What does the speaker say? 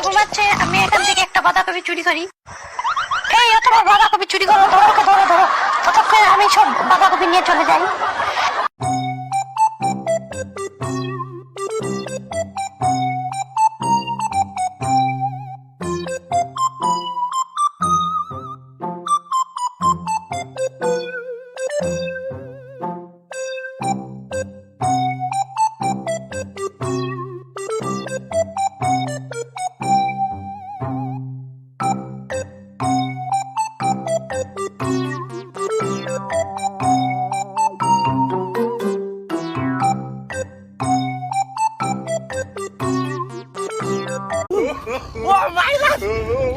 ঘুমাচ্ছে, আমি এখান থেকে একটা বাঁধাকপি চুরি করি। এই অথবা বাঁধাকপি চুরি করো, ধরো ধরো ধরো, ততক্ষণে আমি সব বাঁধাকপি নিয়ে চলে যাই। Oh my God!